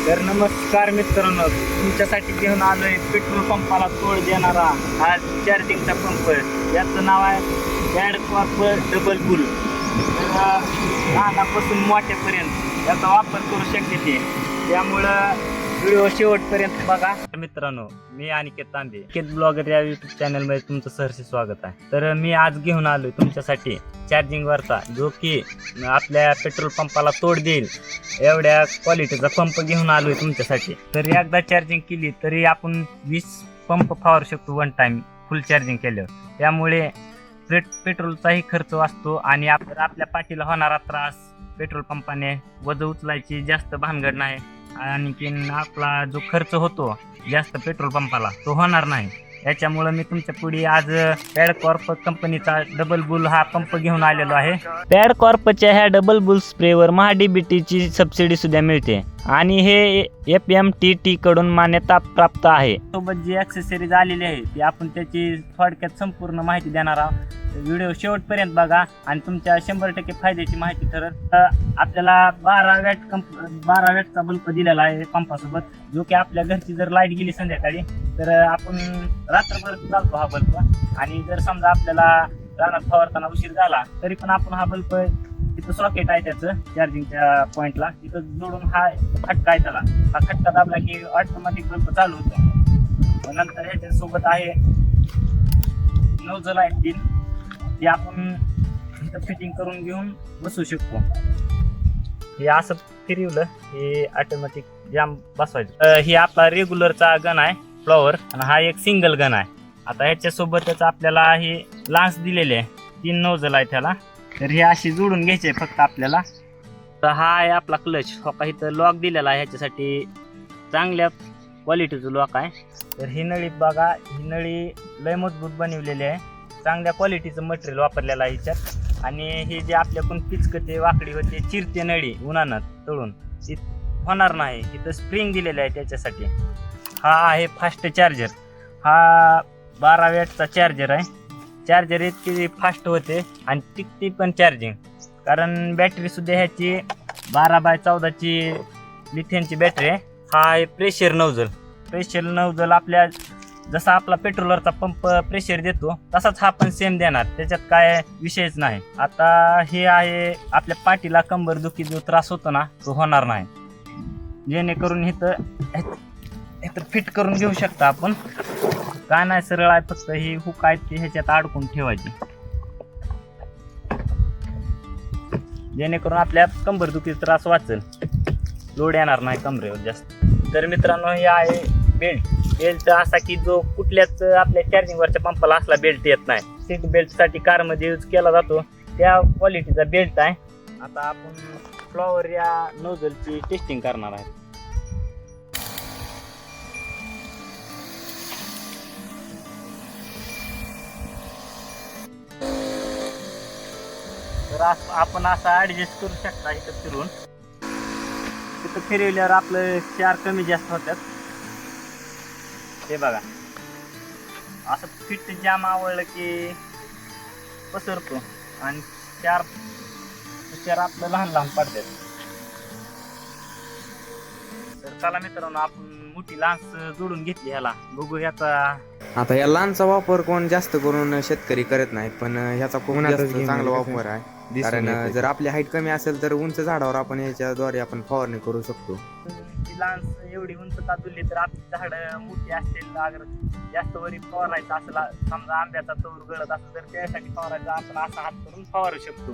तर नमस्कार मित्रांनो, तुमच्यासाठी घेऊन आलोय पेट्रोल पंपाला तोड देणारा हा चार्जिंगचा पंप. याचं नाव आहे बॅड कॉर्प डबल बुल. तर लहानापासून मोठ्यापर्यंत याचा वापर करू शकते ते. त्यामुळं व्हिडिओ शेवटपर्यंत बघा. मित्रांनो, मी अनिकेत तांबे, अनिकेत ब्लॉगर या युट्यूब चॅनलमध्ये तुमचं सहर्ष स्वागत आहे. तर मी आज घेऊन आलोय तुमच्यासाठी चार्जिंगवरचा, जो की आपल्या पेट्रोल पंपाला तोड देईल एवढ्या क्वालिटीचा पंप घेऊन आलोय तुमच्यासाठी. तर एकदा चार्जिंग केली तरी आपण 20 पंप फवारू शकतो वन टाइम फुल चार्जिंग केल्यावर. त्यामुळे पेट्रोलचाही खर्च वाचतो आणि आपल्या पाठीला होणारा त्रास पेट्रोल पंपाने वजन उचलायची जास्त भानगड नाही. आणखीन आपला जो खर्च होतो जास्त पेट्रोल पंपाला तो होणार नाही. याच्यामुळे मी तुमच्या पुढे आज बॅड कॉर्प कंपनीचा डबल बुल हा पंप घेऊन आलेलो आहे. बॅड कॉर्पच्या ह्या डबल बुल स्प्रेवर महाडीबीटीची सबसिडी सुद्धा मिळते आणि हे FMTT कडून मान्यता प्राप्त आहे. सोबत जी ॲक्सेसरीज आलेली आहे ती आपण त्याची थोडक्यात संपूर्ण माहिती देणार आहोत. व्हिडिओ शेवटपर्यंत बघा आणि तुमच्या 100% फायद्याची माहिती ठरत. आपल्याला 12 वॅटचा बल्ब दिलेला आहे पंपासोबत, जो की आपल्या घरची जर लाईट गेली संध्याकाळी तर आपण रात्रभर चालतो हा बल्ब. आणि जर समजा आपल्याला रानात फवारताना उशीर झाला तरी पण आपण हा बल्ब, तिथं सॉकेट आहे त्याचं चार्जिंगच्या पॉईंटला, तिथं जोडून हा खटका आहे त्याला. हा खटका दाबला की ऑटोमॅटिक बल्ब चालू होतो. नंतर ह्याच्यासोबत आहे नोझल आहे 3, ते आपण इथं फिटिंग करून घेऊन बसवू शकतो. हे असं फिरवलं हे ऑटोमॅटिक जाम बसवायचं. हे आपला रेग्युलरचा गन आहे फ्लॉवर आणि हा एक सिंगल गन आहे. आता ह्याच्यासोबतच आपल्याला हे लान्स दिलेले आहे, 3 नोझल आहे त्याला. तर हे अशी जोडून घ्यायचे फक्त आपल्याला. तर हा आहे आपला क्लच. इथं लॉक दिलेला आहे, ह्याच्यासाठी चांगल्या क्वालिटीचं लॉक आहे. तर ही नळी बघा, ही नळी लय मजबूत बनवलेली आहे, चांगल्या क्वालिटीचं मटेरियल वापरलेलं आहे ह्याच्यात. आणि हे जे आपल्याकडून पिचकते वाकडी होते चिरते नळी उन्हानं तळून ती होणार नाही. इथं स्प्रिंग दिलेलं आहे त्याच्यासाठी. हा आहे फास्ट चार्जर. हा 12 वॅटचा चार्जर आहे. चार्जर इतकी फास्ट होते आणि टिकते पण चार्जिंग, कारण बॅटरी सुद्धा ह्याची 12x14ची लिथियमची बॅटरी आहे. हा आहे प्रेशर नोझल. आपल्या जसा आपला पेट्रोलरचा पंप प्रेशर देतो तसाच हा पण सेम देणार, त्याच्यात काय विषयच नाही. आता हे आहे आपल्या पाठीला कंबर दुखी जो त्रास होतो ना तो होणार नाही, जेणेकरून इथं फिट करून घेऊ शकता आपण. काय नाही, सरळ आहे, फक्त ही हुक आहे ती ह्याच्यात अडकून ठेवायची, जेणेकरून आपल्या कंबर दुखी त्रास वाचेल, लोड येणार नाही कमरेवर जास्त. तर मित्रांनो, हे आहे बेल्ट असा की जो कुठल्याच आपल्या चार्जिंगवरच्या पंपाला असला बेल्ट येत नाही. सीट बेल्टसाठी कारमध्ये यूज केला जातो त्या क्वालिटीचा बेल्ट आहे. आता आपण फ्लॉवर या नोझलची टेस्टिंग करणार आहे. तर आपण असा ऍडजस्ट करू शकता. इथं फिरून तिथं फिरवल्यावर आपलं चार कमी जास्त होतात. हे बघा, असं फिट जाम आवडलं की पसरतो आणि चार आपलं लहान पडतात. तर चला मित्रांनो, आपण मोठी लान्स जोडून घेतली ह्याला, बघू ह्याचा. आता या लांबचा वापर कोण जास्त करून शेतकरी करत नाही, पण ह्याचा खूप जास्त चांगला वापर आहे. कारण जर आपली हाईट कमी असेल तर उंच झाडावर आपण याच्याद्वारे आपण फवारणी करू शकतो. लान्स एवढी उंच का तुलली तर आपली झाड मोठी असतील, अगर जास्त वरी फवारायचं असं समजा आंब्याचा तोर गळत असेल तर त्यासाठी फवारायचा आपण असा हात करून फवारू शकतो.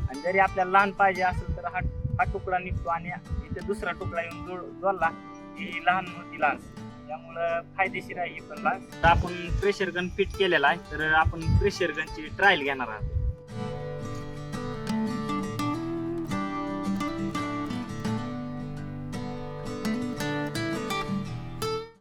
आणि जरी आपल्याला लहान पाहिजे असेल तर हा तुकडा निघतो आणि इथे दुसरा तुकडा येऊन जोडला ही लहान मोठी लान्स. त्यामुळं फायदेशीर आहे ही पण लान्स. तर आपण प्रेशर गन फिट केलेला आहे, तर आपण प्रेशर गनची ट्रायल घेणार आहोत.